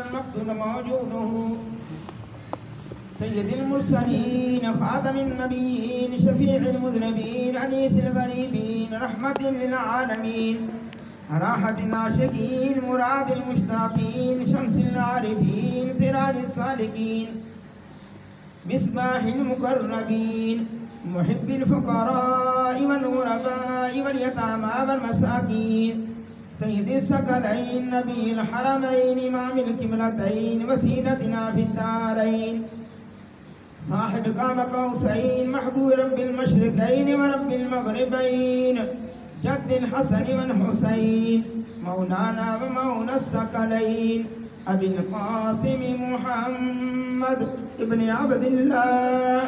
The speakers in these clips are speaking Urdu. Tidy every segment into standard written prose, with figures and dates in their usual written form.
المقصود موجوده سيد المرسلين خاتم النبيين شفيع المذنبين أنيس الغريبين رحمة للعالمين راحة العاشقين مراد المشتاقين شمس العارفين سراج السالكين مصباح المقربين محب الفقراء والغرباء واليتامى والمساكين سيد الثقلين نبي الحرمين إمام القبلتين وسيلتنا في الدارين صاحب قاب قوسين محبوب رب المشرقين ورب المغربين جد الحسن والحسين مولانا ومولى الثقلين أبي القاسم محمد ابن عبد الله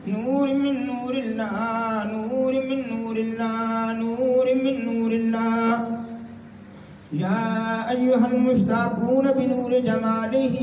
نور من نور الله نور من نور الله نور من نور الله يا أيها المشتاقون بنور جماله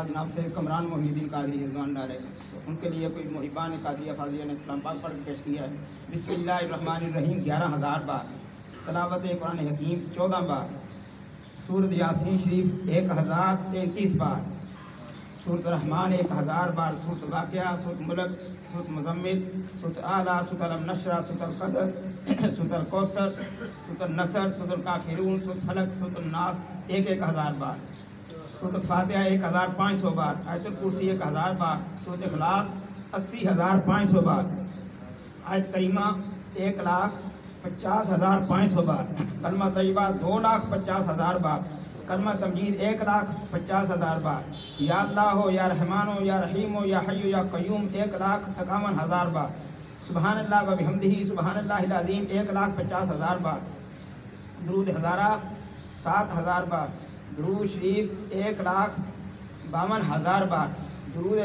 جناب سے کمران محی الدین قادری رضوان اللہ علیہ ان کے لیے کوئی محبان قادریہ فاضلیہ نے کلام پاک پڑھ کے پیش کیا ہے. بسم اللہ الرحمن الرحیم 11,000 بار، تلاوت قرآن حکیم 14 بار، سورۃ یاسین شریف 1033 بار، سورۃ الرحمن 1000 بار، سورۃ واقعہ، سورۃ ملک، سورۃ مزمل، سورۃ اعلیٰ، سورۃ الم نشرہ، سورۃ القدر، سورۃ الکوثر، سورۃ النصر، سورۃ الکافرون، سورۃ فلق، سورۃ الناس 1000 بار، سورۃ فاتحہ 1500 بار، آیت الکرسی 1000 بار، سورۃ اخلاص 80,500 بار، آیت کریمہ 1,50,500 بار، کلمہ طیبہ 2,50,000 بار، کلمہ تمجید 1,50,000 بار، یا اللہ ہو یا رحمان ہو یا رحیم ہو یا حی یا قیوم 1,51,000 بار، سبحان اللہ و بحمدہ سبحان اللہ العظیم 1,50,000 بار، درود ہزارہ 7,000 بار، درود شریف 1,52,000 بار، درود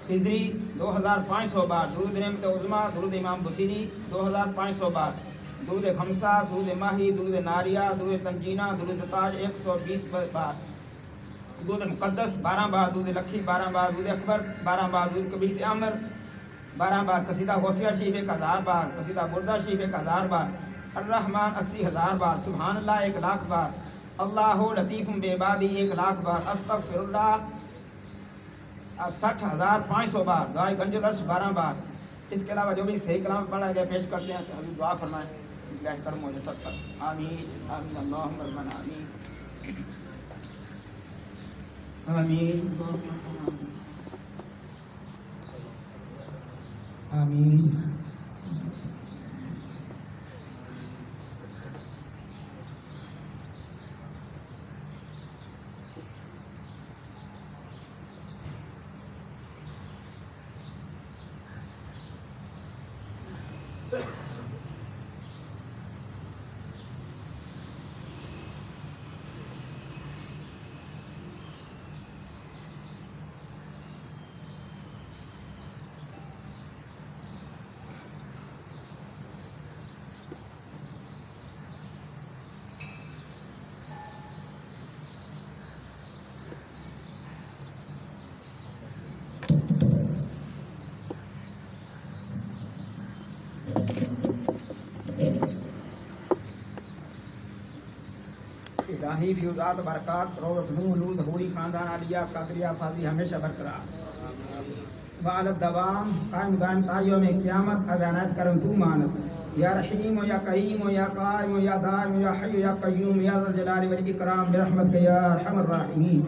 خضری 2,500 بار، درود نعمت عظمیٰ، درود امام بصیری 2,500 بار، درود خمسہ، درود ماہی، درود ناریہ، درود تنجینہ، درود تاج 120 بار، درود مقدس 12 بار، درود لکھی 12 بار، درود اکبر 12 بار، درود کبیر عامر 12 بار، قصیدہ غوثیہ شریف 1000 بار، قصیدہ بردہ شریف 1000 بار، الرحمن 80,000 بار، سبحان اللہ 1,00,000 بار، اللہ لطیف بعبادی 1,00,000 بار، استغفر اللہ 60,500 بار، دعائے گنج العرش 12 بار. اس کے علاوہ جو بھی صحیح کلام پڑھا گیا پیش کرتے ہیں تو ابھی دعا فرمائیں. اللہ کرم و جسد پر آمین آمین اللہم ربنا آمین آمین آمین. الہی فیوزات برکات روز فنون ولود حوری خاندان عالیہ قادریہ فاضی ہمیشہ برقرار بعد الدوام قائم دائم تا یوم قیامت عنایت کرم تو مانت یا رحیم و یا کریم و یا قائم و یا دائم و یا حی و یا قیوم یا ذا الجلال والاکرام برحمتک یا ارحم الراحمین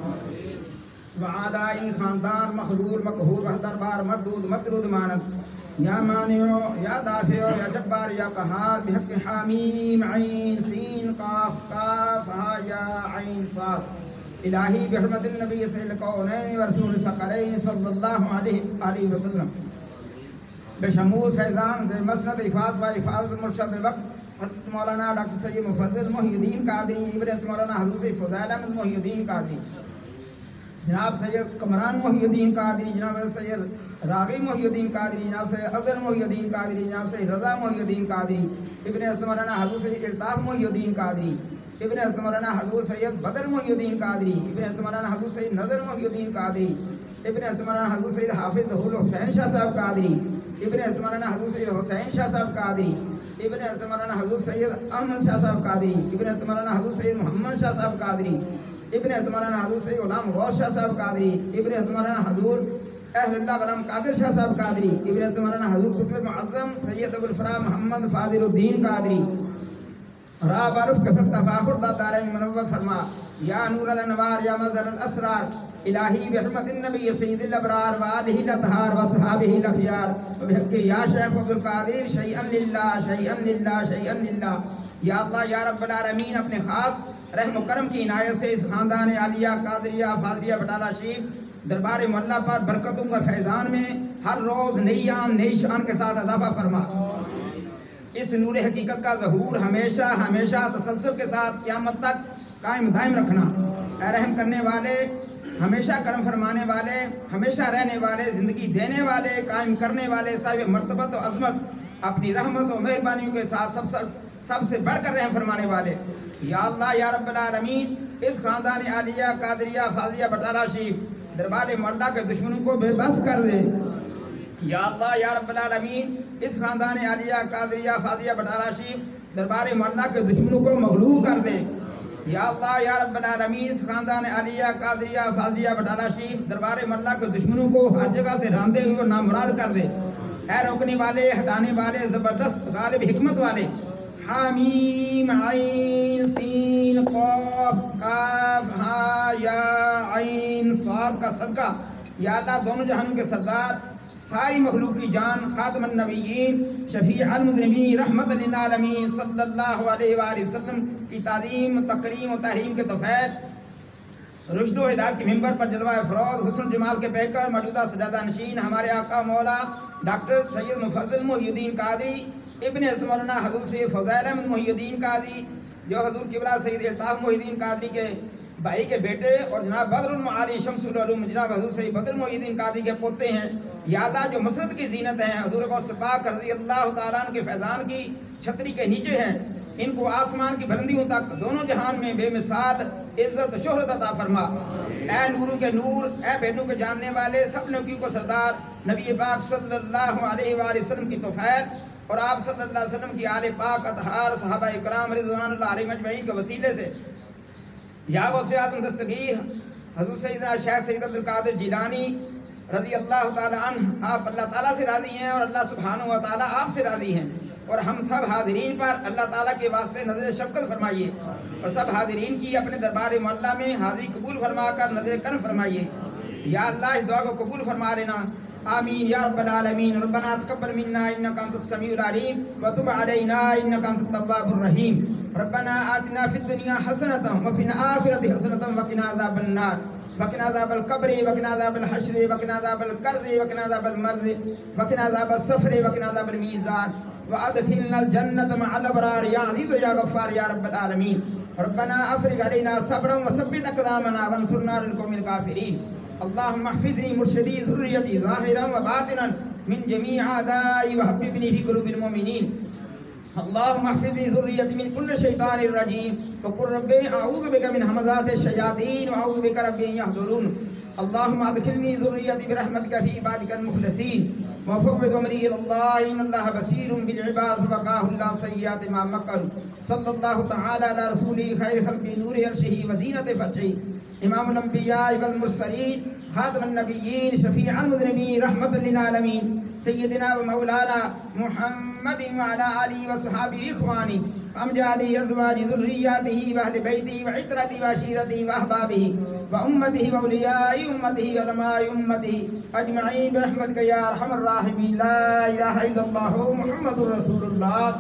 وعلا ان خاندان مخذول مقہور و دربار مردود مطرود مانت یا مانع یا دافع یا جبار یا قہار بحق حامیم عین سین قاف کاف ہا یا عین صاد الہی بحرمت النبی صلی اللہ الکونین ورسول ثقلین صلی اللہ علیہ وسلم بشمول فیضان مسند افاد و افادت مرشد وقت حضرت مولانا ڈاکٹر سید مفضل محی الدین قادری ابن حضرت مولانا حضرت فضیل احمد محی الدین قادری جناب سید قمران محی الدین قادری جناب سید راغی محی الدین قادری جناب سید اظہر محی الدین قادری جناب سید رضا محی الدین قادری ابن حضرت مولانا حضرت سید الطاف محی الدین قادری ابن حضرت مولانا حضرت سید بدر محی الدین قادری ابن حضرت مولانا حضرت سید نظر محی الدین قادری ابن حضرت مولانا حضرت سید حافظ ظہور حسین شاہ صاحب قادری ابن حضرت مولانا حضرت سید حسین شاہ صاحب قادری ابن حضرت مولانا حضرت سید احمد شاہ صاحب قادری ابن حضرت مولانا حضرت سید محمد شاہ صاحب قادری ابن حضرت مولانا حضرت سید غلام غوث شاہ صاحب قادری ابن حضرت مولانا حضرت اہل اللہ غلام قادر شاہ صاحب قادری ابن حضرت مولانا حضرت قطب معظم سید ابو الفرا محمد فاضل الدین قادری راب عرف کثرت تفاخر دا دارین منور فرما یا نور الانوار یا مظہر الاسرار الہی بحرمت النبی سید الابرار وآلہ الاطہار وصحابہ الاخیار وبحق یا شیخ عبد القادر شیئن للہ شیئن للہ شیئن للہ یا اللہ یا رب العالمین اپنے خاص رحم و کرم کی عنایت سے اس خاندان عالیہ قادریہ فاضلیہ بٹالہ شریف دربار مولا پر برکتوں کا فیضان میں ہر روز نئی آن نئی شان کے ساتھ اضافہ فرما اس نور حقیقت کا ظہور ہمیشہ ہمیشہ تسلسل کے ساتھ قیامت تک قائم دائم رکھنا اے رحم کرنے والے ہمیشہ کرم فرمانے والے ہمیشہ رہنے والے زندگی دینے والے قائم کرنے والے صاحب مرتبت و عظمت اپنی رحمت و مہربانیوں کے ساتھ سب سے بڑھ کر رحم فرمانے والے یا اللہ یا رب العالمین اس خاندان عالیہ قادریہ فاضلیہ بٹالہ شریف دربار مولا کے دشمنوں کو بے بس کر دے یا اللہ یا رب العالمین اس خاندان عالیہ قادریہ فاضلیہ بٹالہ شریف دربار مولا کے دشمنوں کو مغلوب کر دے یا اللہ یا رب العالمین اس خاندان عالیہ قادریہ فاضلیہ بٹالہ شریف دربار مولا کے دشمنوں کو ہر جگہ سے راندے ہوئے اور نامراد کر دے اے روکنے والے ہٹانے والے زبردست غالب حکمت والے حامیم عین سین قاف کاف ہا یا عین صاد کا صدقہ یا اللہ دونوں جہانوں کے سردار ساری مخلوق کی جان خاتم النبیین شفیع المذنبین رحمت للعالمین صلی اللہ علیہ وآلہ وسلم کی تعظیم تکریم و تحریم کے توفیق رشد و ہدایت کے ممبر پر جلوہ افروز حسن جمال کے پیکر موجودہ سجادہ نشین ہمارے آقا مولا ڈاکٹر سید مفضل محی الدین قادری ابن حضرت مولانا حضرت سید فضیل احمد محی الدین قادری جو حضور قبلہ سید الطاف محی الدین قادری کے بھائی کے بیٹے اور جناب بدر المعالی شمس العلوم جناب حضور سید بدر محی الدین قادری کے پوتے ہیں یا اللہ جو مسرت کی زینت ہیں حضور غوث پاک رضی اللہ تعالیٰ عنہ کے فیضان کی چھتری کے نیچے ہیں ان کو آسمان کی بلندیوں تک دونوں جہان میں بے مثال عزت و شہرت عطا فرما اے نوروں کے نور اے بھیدوں کے جاننے والے سب نبیوں کو سردار نبی پاک صلی اللہ علیہ وآلہ وسلم کی توفیق اور آپ صلی اللہ علیہ وسلم کی آل پاک اطہار صحابہ اکرام رضوان اللہ علیہ مجمعین کے وسیلے سے یا غوث اعظم دستگیر حضرت سیدنا شیخ سید عبد القادر جیلانی رضی اللہ تعالی عنہ آپ اللہ تعالیٰ سے راضی ہیں اور اللہ سبحانہ و تعالیٰ آپ سے راضی ہیں اور ہم سب حاضرین پر اللہ تعالیٰ کے واسطے نظر شفقت فرمائیے اور سب حاضرین کی اپنے دربار معلّہ میں حاضری قبول فرما کر نظر کرم فرمائیے یا اللہ اس دعا کو قبول فرما لینا آمین یا رب العالمین ربنا تقبل منا انک انت السمیع العلیم وتب علینا انک انت التواب الرحیم ربنا آتنا فی الدنیا حسنۃ وفی الآخرۃ حسنۃ وقنا عذاب النار وقنا عذاب القبر وقنا عذاب الحشر وقنا عذاب القرض وقنا عذاب المرض وقنا عذاب السفر وقنا عذاب الميزان وادخلنا الجنة مع الابرار یا عزیز یا غفار یا رب العالمین ربنا افرغ علینا صبرا وثبت اقدامنا وانصرنا على القوم الكافرین اللهم احفظني مرشدي ذريتي ظاهرا وباطنا من جميع اعدائي وحببني في قلوب المؤمنين اللهم احفظني ذريتي من كل شيطان رجيم وقل رب اعوذ بك من همزات الشياطين واعوذ بك رب ان يحضرون اللهم ادخلني ذريتي برحمتك في عبادك المخلصين وفوض امري الى الله ان الله بصير بالعباد فوقاه الله سيئات ما مكروا. صلى الله تعالى على رسوله خير خلق نور عرشه وزينة فرشه امام الانبیاء والمرسلین خاتم النبیین شفیع المذنبین رحمت للعالمین سیدنا و مولانا محمد وعلى آلہ وصحابہ اخوانی امجاد ازواج ذریاتہ واہل بیتہ وعطرتہ وعشیرتہ واحبابہ وامتہ واولیاء امتہ علماء امتہ اجمعین برحمتک یا ارحم الراحمین. لا الہ الا اللہ محمد رسول اللہ.